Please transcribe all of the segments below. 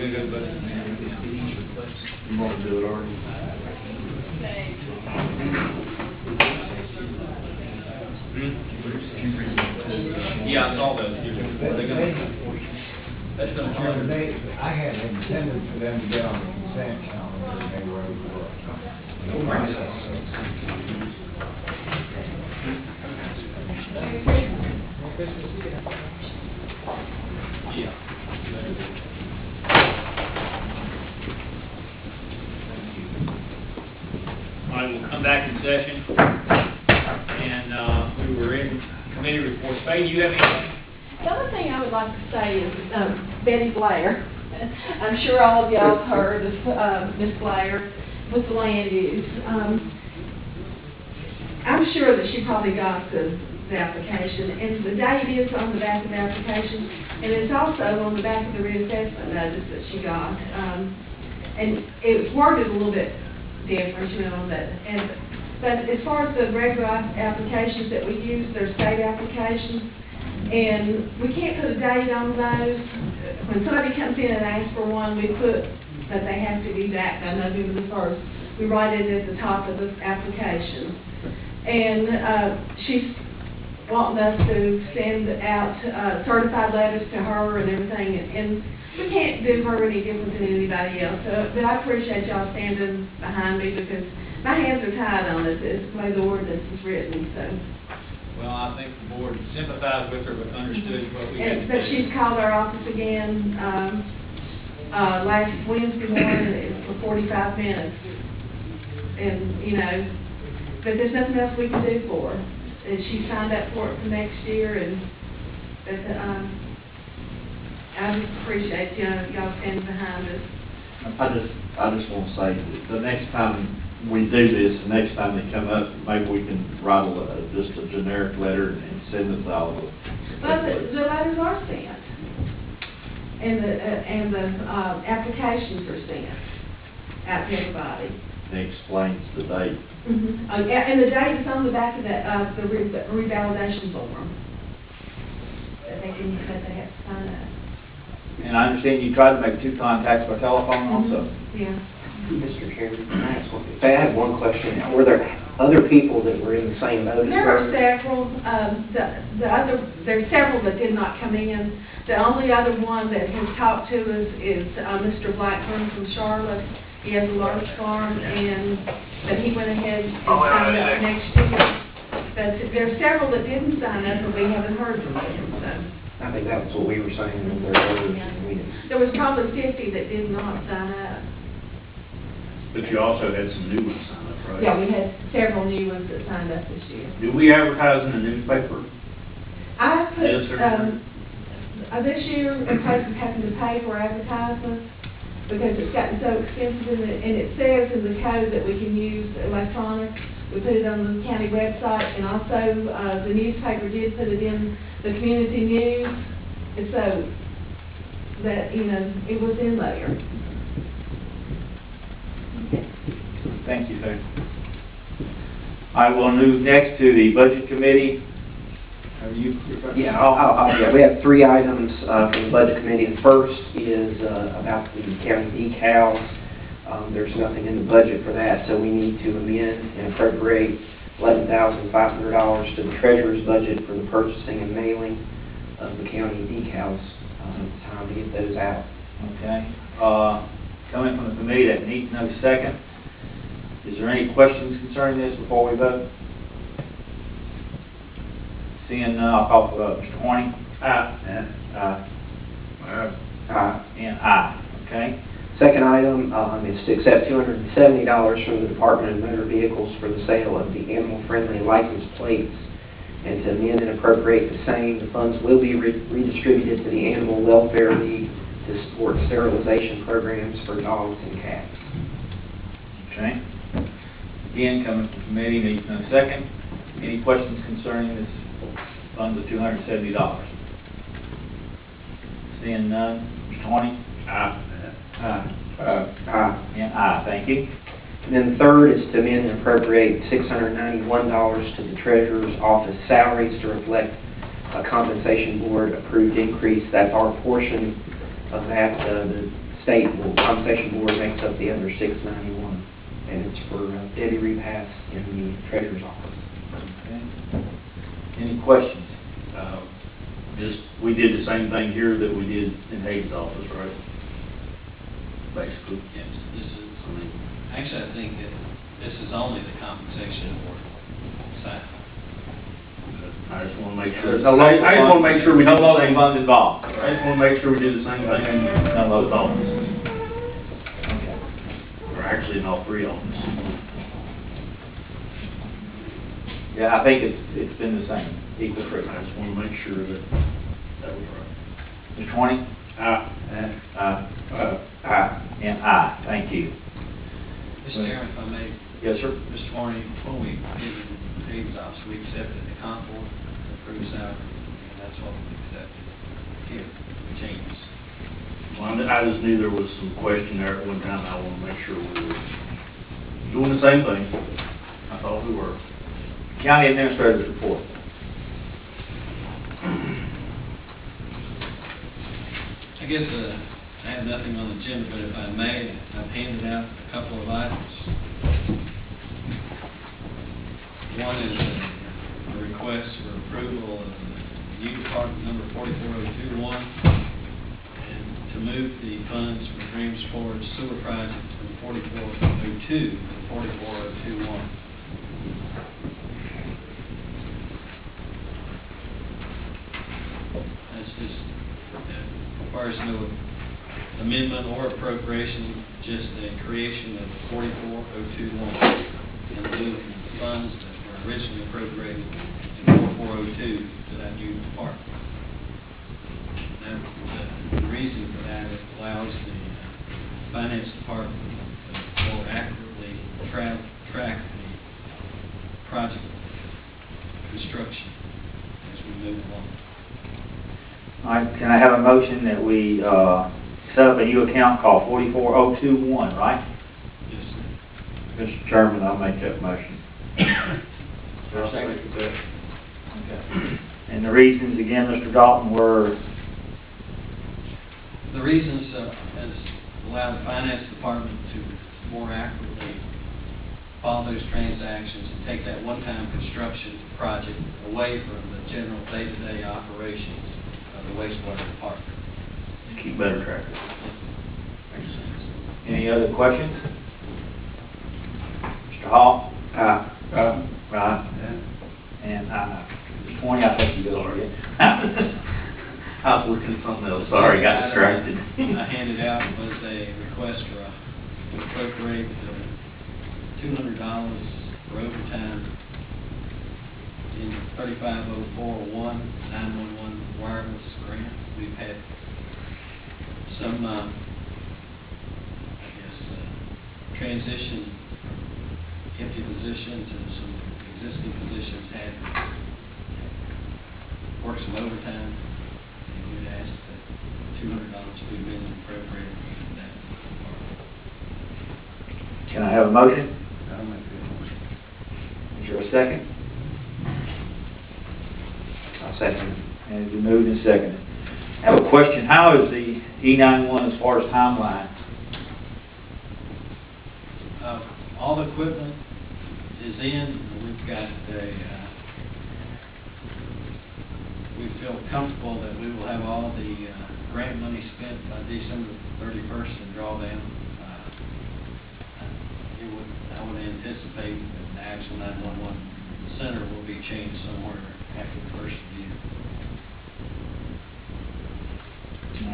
do good budget. You want to do it already? Yeah, I saw those. Are they gonna? That's gonna trigger. I had intended for them to get on the consent calendar, and they were overlooked. Yeah. All right, we'll come back in session, and we were in committee reports. Faye, do you have anything? The other thing I would like to say is Betty Blair. I'm sure all of y'all have heard of Miss Blair with the land use. I'm sure that she probably got the application, and the date is on the back of the application, and it's also on the back of the reassessment notice that she got. And it was worded a little bit different, you know, but as far as the regular applications that we use, they're state applications, and we can't put a date on those. When somebody comes in and asks for one, we put that they have to be back by November the 1st. We write it at the top of the application. And she's wanting us to send out certified letters to her and everything, and we can't do her any different than anybody else. But I appreciate y'all standing behind me, because my hands are tied on it. It's the way the ordinance is written. So. Well, I think the board sympathized with her, but understood what we had to But do. she's called our office again last Wednesday morning for 45 minutes, and you know, but there's nothing else we can do for her. And she signed up for it for next year, and I just appreciate y'all standing behind us. I just want to say that the next time we do this, the next time they come up, maybe we can write just a generic letter and send it to all of them. But the letters are sent, and the applications are sent out to everybody. It explains the date. Mm-hmm. And the date is on the back of that the revalidation form that they have to sign up. And I understand you tried to make 2 contacts by telephone also? Yeah. Mr. Chairman, can I ask one? I have one question. Were there other people that were in the same boat? There are several. There's several that did not come in. The only other one that has talked to us is Mr. Blackburn from Charlotte. He has a large farm, but he went ahead and signed up next year. But there are several that didn't sign up, but we haven't heard from them. So. I think that was what we were saying. In their orders. Yeah. There was probably 50 that did not sign up. But you also had some new ones sign up, right? Yeah, we had several new ones that signed up this year. Do we advertise in the newspaper? I put, Yes, sir. this year, places having to pay for advertisements because it's gotten so expensive, and it says in the code that we can use electronic. We put it on the county website, and also the newspaper did put it in the community news, and so that, you know, it was in there. Thank you, sir. I will move next to the budget committee. Are you? Yeah, we have 3 items from the Budget Committee. The first is about the county decals. There's nothing in the budget for that, so we need to amend and appropriate $11,500 to the treasurer's budget for the purchasing and mailing of the county decals. It's time to get those out. Okay. Coming from the committee that needs no second. Is there any questions concerning this before we vote? Seeing none, I'll call for Mr. Horning. Aye. Aye. And aye. Okay. Second item is to accept $270 from the Department of Motor Vehicles for the sale of the animal-friendly license plates, and to amend and appropriate the same. The funds will be redistributed to the Animal Welfare League to support sterilization programs for dogs and cats. Okay. Again, coming from committee, needs no second. Any questions concerning this fund of $270? Seeing none, Mr. Horning? Aye. And aye. Thank you. And then third is to amend and appropriate $691 to the Treasurer's Office salaries to reflect a compensation board approved increase. That's our portion of that. The state compensation board makes up the other 691, and it's for Debbie Repass in the treasurer's office. Okay. Any questions? We did the same thing here that we did in Hayes' office, right? Basically. Yes, this is, actually, I think that this is only the compensation board side. I just want to make sure. There's no local I just want to make sure we no do the local same. funds involved. I just want to make sure we do the same thing No with local. offices, Okay. or actually in all three offices. Yeah, I think it's been the same, equal I treatment. just want to make sure that that was right. Mr. Twenty? Aye. And aye, thank you. Mr. Chairman, if I may, Yes, sir. Mr. Warren, before we did the Hayes office, we accepted the Concord approved salary, and that's what we accepted here, the changes. Well, I just knew there was some question there at one time. I want to make sure we were doing the same thing. I thought we were. County Administrator's Report. I guess I have nothing on the agenda, but if I may, I've handed out a couple of items. One is a request for approval of the new department number 44021, and to move the funds from Dreams Forward Sewer Project from 4402 to 44021. That's just, requires no amendment or appropriation, just a creation of 44021 in lieu of funds that were originally appropriated in 4402 to that new department. Now, the reason for that, it allows the finance department to more accurately track the project construction as we move along. All right, can I have a motion that we set up a new account called 44021, right? Yes, sir. Mr. Chairman, I'll make that motion. I'll second that. Okay. And the reasons, again, Mr. Dalton, were? The reasons has allowed the finance department to more accurately follow those transactions and take that one-time construction project away from the general day-to-day operations of the wastewater department. Keep better track of it. Makes sense. Any other questions? Mr. Hall? Right. And Mr. Twenty, I think you did already. I was looking at something else. Sorry, got distracted. I handed out was a request for to appropriate $200 for overtime in 35041 911 wireless grant. We've had some, I guess, transition from empty positions and some existing positions had worked some overtime, and we'd asked that $200 be amended and appropriated for that department. Can I have a motion? I'll make that motion. Is there a second? I'll second it. And it's been moved and seconded. I have a question. How is the E91 as far as timeline? All the equipment is in. We've got we feel comfortable that we will have all the grant money spent by December 31st and draw down. I would anticipate that the actual 911 center will be changed somewhere after the first of the year.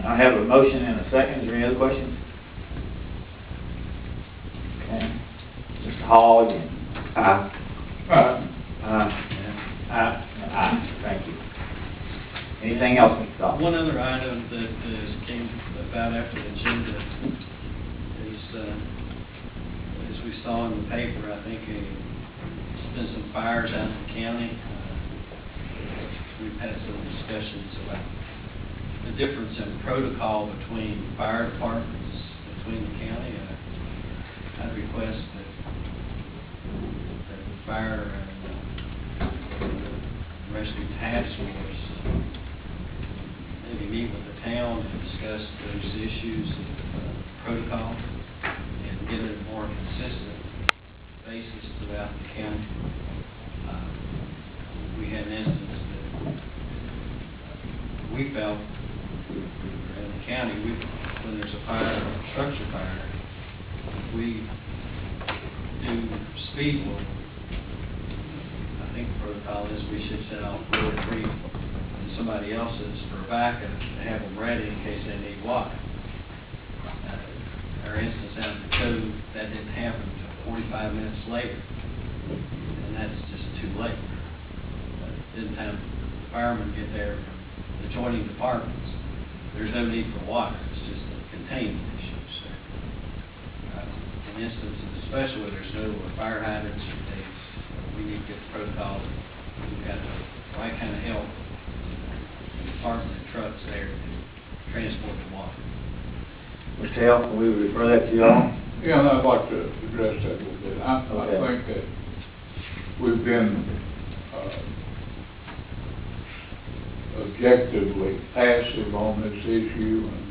I have a motion and a second. Is there any other questions? Okay. Mr. Hall again. Aye. Aye. Thank you. Anything else, Mr. Dalton? One other item that came about after the agenda is, as we saw in the paper, I think there's been some fires out in the county. We've had some discussions about the difference in protocol between fire departments between the county. I'd request that the fire and rescue task force maybe meet with the town and discuss those issues. protocol and get it a more consistent basis throughout the county. We had an instance that we felt in the county, when there's a fire, a structure fire, if we do speed work, I think the protocol is we should set off 2 or 3 and somebody else's for backup to have them ready in case they need water. Our instance out in the code, that didn't happen until 45 minutes later, and that's just too late. Didn't have firemen get there from adjoining departments. There's no need for water, it's just a containment issue. So, in instances, especially where there's no fire hydrants or things, we need to get the protocol. We've got the right kind of help, department and trucks there to transport the water. Mr. Hale, can we refer that to y'all? Yeah, and I'd like to address that a little bit. I think that we've been objectively passive on this issue, and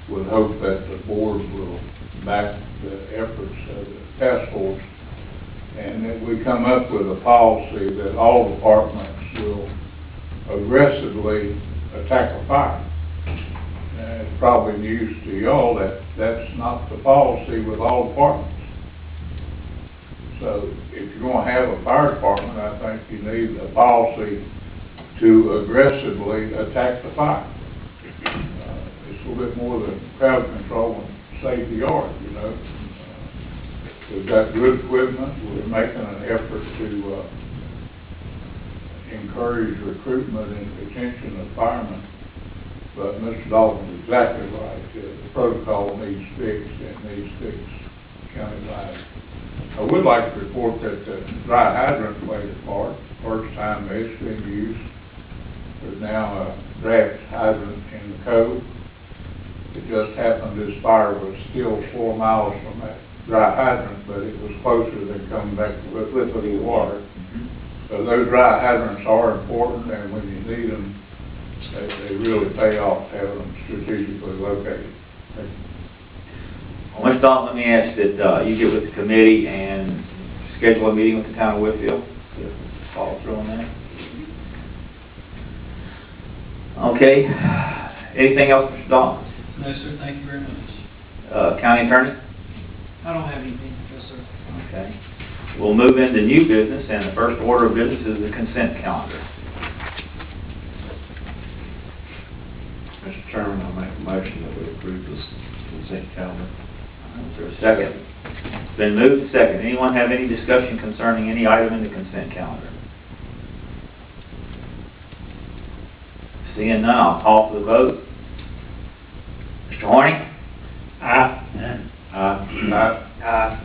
would hope that the board will back the efforts of the task force, and that we come up with a policy that all departments will aggressively attack a fire. It's probably news to y'all that that's not the policy with all departments. So if you're going to have a fire department, I think you need a policy to aggressively attack the fire. It's a little bit more than crowd control and save the yard, you know. We've got good equipment. We're making an effort to encourage recruitment and retention of firemen. But Mr. Dalton's exactly right. The protocol needs fixed, and it needs fixed countywide. I would like to report that the dry hydrant played a part. First time it's been used. There's now a draft hydrant in the code. It just happened this fire was still 4 miles from that dry hydrant, but it was closer than coming back with liquid water. So those dry hydrants are important, and when you need them, they really pay off having them strategically located. Well, Mr. Dalton, let me ask that you get with the committee and schedule a meeting with the town of Whitfield. Follow through on that. Okay. Anything else, Mr. Dalton? No, sir, thank you very much. County Attorney? I don't have anything, yes, sir. Okay. We'll move into new business, and the first order of business is the consent calendar. Mr. Chairman, I'll make a motion that we approve this consent calendar. Is there a second? It's been moved and second. Anyone have any discussion concerning any item in the consent calendar? Seeing none, I'll call for the vote. Mr. Horning? Aye. Aye.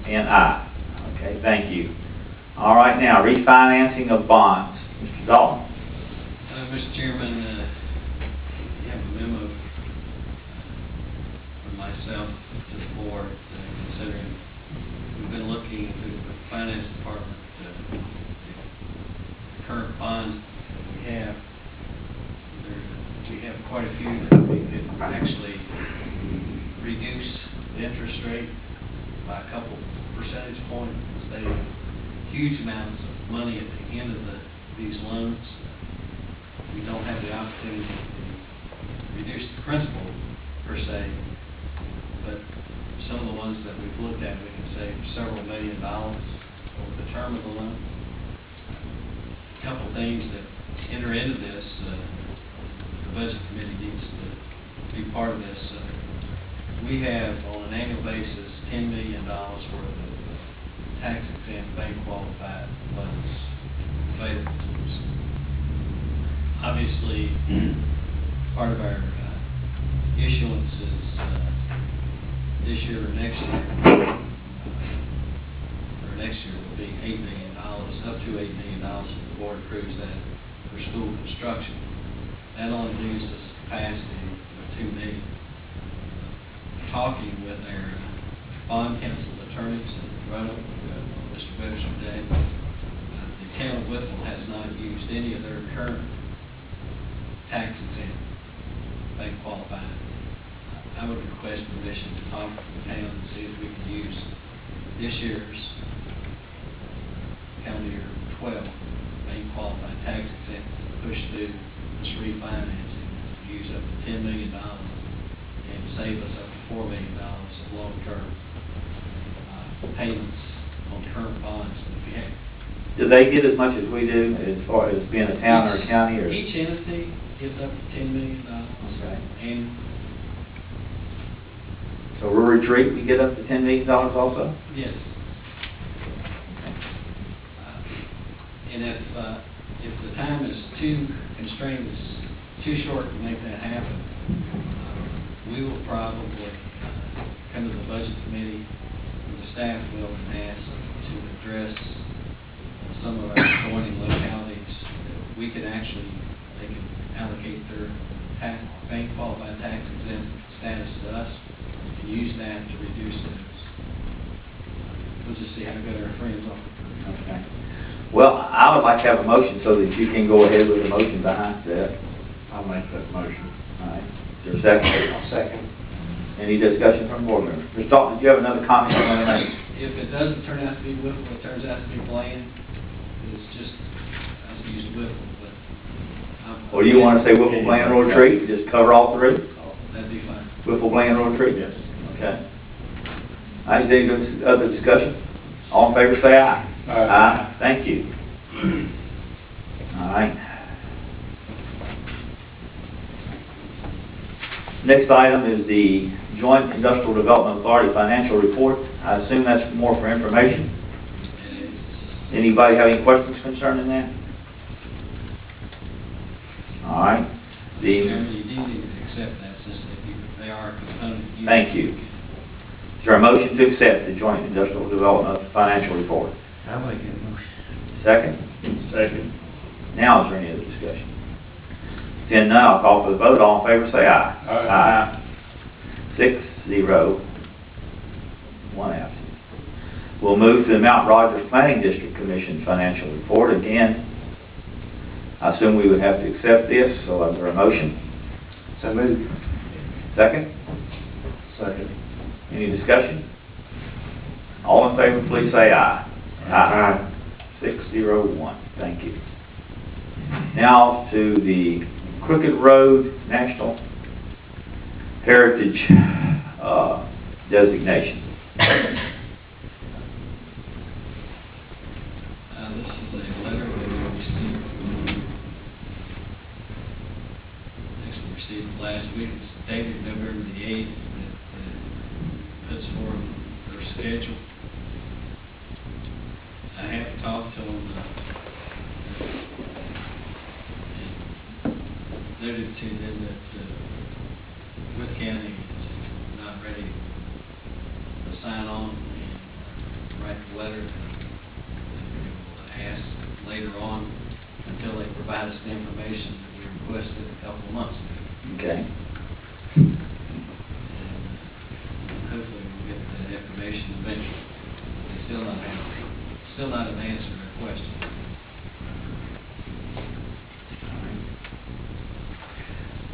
And aye. Okay, thank you. All right, now, refinancing of bonds. Mr. Dalton? Mr. Chairman, you have a memo from myself to the board considering we've been looking through the finance department, the current bonds that we have. We have quite a few that we could actually reduce the interest rate by a couple percentage points, save huge amounts of money at the end of these loans. We don't have the opportunity to reduce the principal per se, but some of the ones that we've looked at, we can save several $1 million over the term of the loan. A couple things that enter into this, the budget committee needs to be part of this. We have, on an annual basis, $10 million worth of tax-exempt bank-qualified loans available to us. Obviously, part of our issuances this year or next year, will be $8 million, up to $8 million if the board approves that for school construction. That only leaves us capacity of $2 million. Talking with our bond counsel attorneys in Roanoke, Mr. Webster today, the town of Whitfield has not used any of their current tax exempt bank qualified. I I would request permission to talk to the town and see if we can use this year's calendar year 12 main qualified tax exempt to push through this refinancing, use up to $10 million and save us up to $4 million of long-term payments on current bonds that we have. Do they get as much as we do as far as being a town or a county, or? Each entity gives up to $10 million. Okay. And So Rural Retreat, we get up to $10 million also? yes. And if the time is too constrained, it's too short to make that happen, we will probably come to the budget committee, or the staff will, and ask to address some of our adjoining localities that we could actually, they can allocate their bank qualified tax exempt status to us and use that to reduce those. We'll just see how good our friends are. Okay. Well, I would like to have a motion so that you can go ahead with the motion behind that. I'll make that motion. All right. Is there a second? I'll second. Any discussion from board members? Mr. Dalton, did you have another comment you want to make? If it doesn't turn out to be Whipple, it turns out to be Bland, it's just, I use Whipple, but. Or do you want to say Whipple, Bland, Road Retreat, just cover all three? Oh, that'd be fine. Whipple, Bland, Road Retreat? Yes. Okay. All right, any other discussion? All in favor, say aye. Aye. Thank you. All right. Next item is the Joint Industrial Development Authority Financial Report. I assume that's more for information. Anybody have any questions concerning that? All right. Chairman, you do need to accept that since they are a component. Thank you. Is there a motion to accept the Joint Industrial Development Financial Report? I'll make that motion. Second? Second. Now, is there any other discussion? Then now, I'll call for the vote. All in favor, say aye. Aye. 6-0, 1 absent. We'll move to the Mount Rogers Planning District Commission Financial Report. Again, I assume we would have to accept this, so is there a motion? So moved. Second? Second. Any discussion? All in favor, please say aye. Aye. 6-0-1. Thank you. Now to the Crooked Road National Heritage designation. This is a letter that we received last week. It's dated November the 8th. It puts forth their schedule. I have talked to them. Noted to them that Wood County is not ready to sign on and write the letter. We will ask later on until they provide us the information that we requested a couple of months ago. Okay. And hopefully we'll get that information eventually. They still not have answered our question.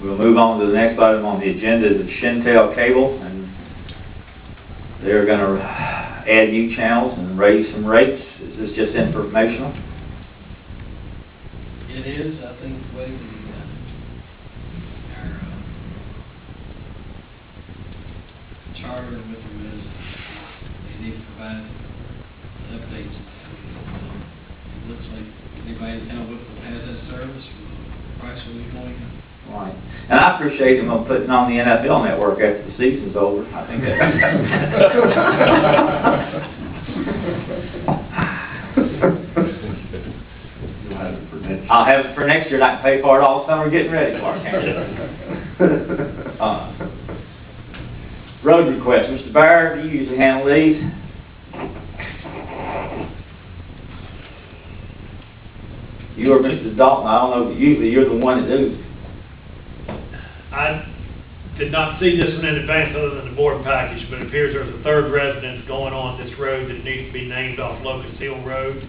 We'll move on to the next item on the agenda, the Shentel Cable, and they're going to add new channels and raise some rates. Is this just informational? It is, I think, the way our charter with them is, they need to provide updates. It looks like anybody in town with has that service, the price will be going up. Right. And I appreciate them putting on the NFL Network after the season's over. I think that. You'll have it for next year. I'll have it for next year, and I can pay for it all summer getting ready for it. Road requests. Mr. Bear, do you usually handle these? You or Mr. Dalton, I don't know, but usually you're the one that do. I did not see this one in advance other than the board package, but it appears there's a third residence going on this road that needs to be named off Locust Hill Road.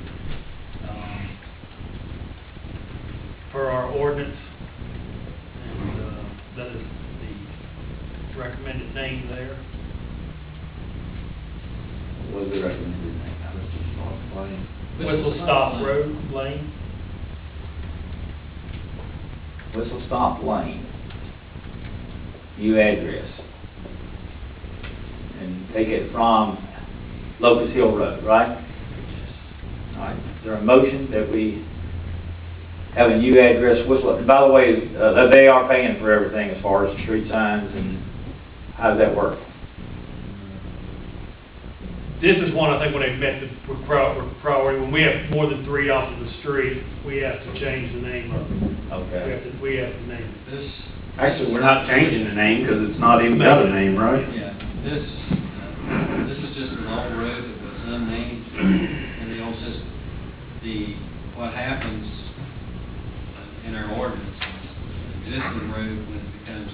Per our ordinance, and that is the recommended name there. What was the recommended name? Whistle Stop Road Lane. Whistle Stop Lane. New address. And take it from Locust Hill Road, right? All right, is there a motion that we have a new address, Whistle, and by the way, they are paying for everything as far as the street signs, and how does that work? This is one, I think, when they met the priority, when we have more than 3 off of the street, we have to change the name of it. Okay. We have to name it. This, Actually, we're not changing the name because it's not even got a name, right? yeah, this is just an old road that was unnamed in the old system. What happens in our ordinance is the existing road, when it becomes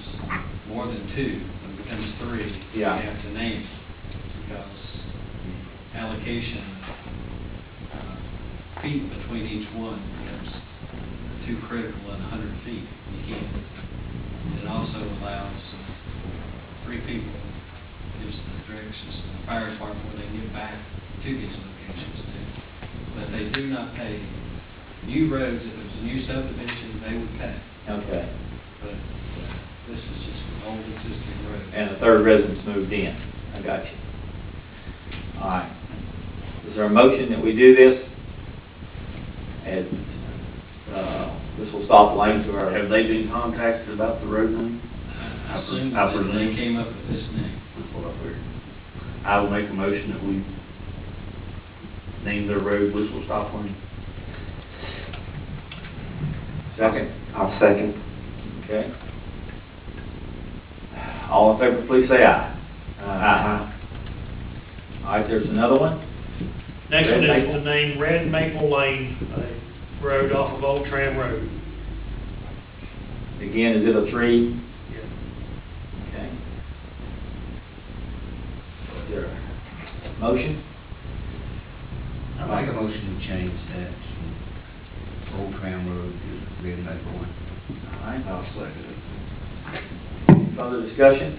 more than 2, when it becomes 3, Yeah. we have to name it, because allocation feet between each one becomes too critical at 100 feet. You can't. It also allows 3 people, gives the directions to the fire department where they get back to these locations too. But they do not pay new roads. If it was a new subdivision, they would pay. Okay. But this is just an old existing road. And the third residence moved in. I got you. All right. Is there a motion that we do this? And this will stop Lane to our... Have they been contacted about the road name? I assume I that they presume. came up with this name. That's what I figured. I will make a motion that we name their road Whistle Stop Lane. Second? I'll second. Okay. All in favor, please say aye. Aye. All right, there's another one. Next Red one is Maple. the name Red Maple Lane, road off of Old Tram Road. Again, is it a 3? Okay. Is there a motion? I make a motion to change that from Old Tram Road to Red Maple Lane. All right. I'll second it. Further discussion?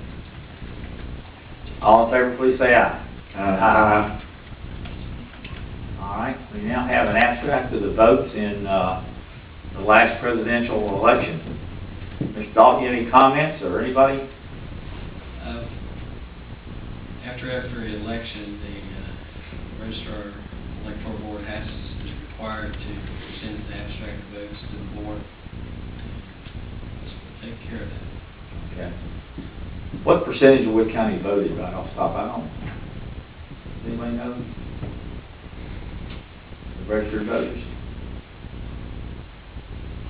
All in favor, please say aye. Aye. All right, we now have an abstract of the votes in the last presidential election. Mr. Dalton, any comments, or anybody? After every election, the registrar electoral board is required to send the abstract votes to the board. This will take care of that. Okay. What percentage of Wood County voted right off the top? I don't. Does anybody know? The registered voters?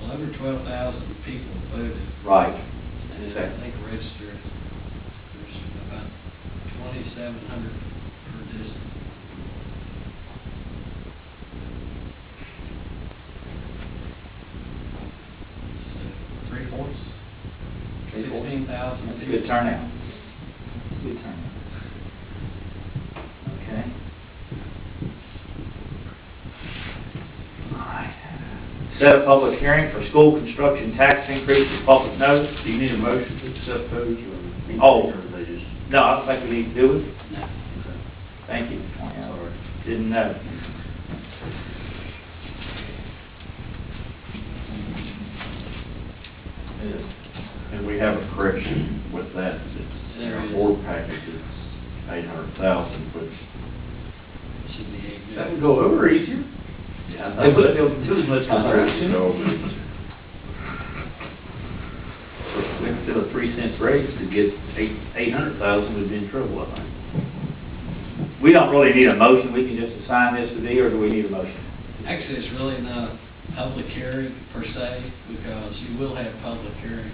Well, over 12,000 people voted. Right. And I think registered, there's about 2,700 per district. So 3/4, 16,000 That's a people. good turnout. Good turnout. Okay. All right. Set a public hearing for school construction tax increase for public notice. Do you need a motion to accept those, or? Oh. Or they just? No, I don't think we need to do it. No. Thank you. Didn't know. And we have a correction with that, in There our is. board package, it's 800,000, which, Should be 8 that would million. go over easier. Yeah, They would do as much construction. Instead of 3 cents raise to get 800,000, we'd be in trouble, I think. we don't really need a motion, we can just assign this to thee, or do we need a motion? Actually, it's really not a public hearing per se, because you will have public hearings.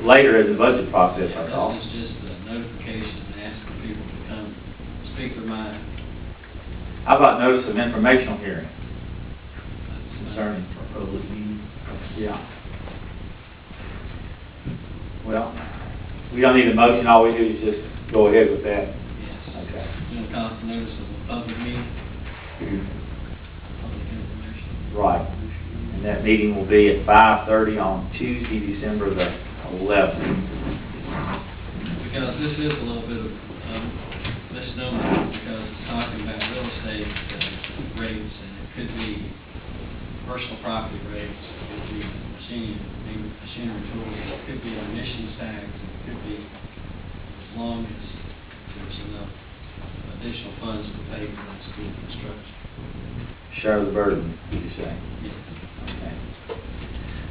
Later in the budget process, I thought. This is just a notification asking people to come speak their mind. How about notice of informational hearing That's concerning For public meeting. Yeah. Well, we don't need a motion, all we do is just go ahead with that. Yes. Okay. No cost notice of a public meeting, public information. Right. And that meeting will be at 5:30 on Tuesday, December the 11th. because this is a little bit of misnomer, because it's talking about real estate rates, and it could be personal property rates, it could be machinery tools, it could be emissions tax, it could be, as long as there's enough additional funds to pay for that school construction. Share the burden, you say? Yeah. Okay.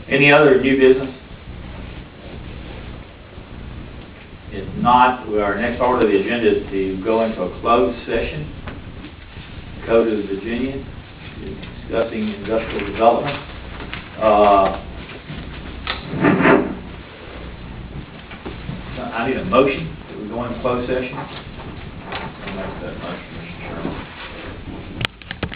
Any other new business? If not, our next order of the agenda is to go into a closed session. Code of Virginia, discussing industrial development. I need a motion that we go into closed session. I'll make that motion, Mr.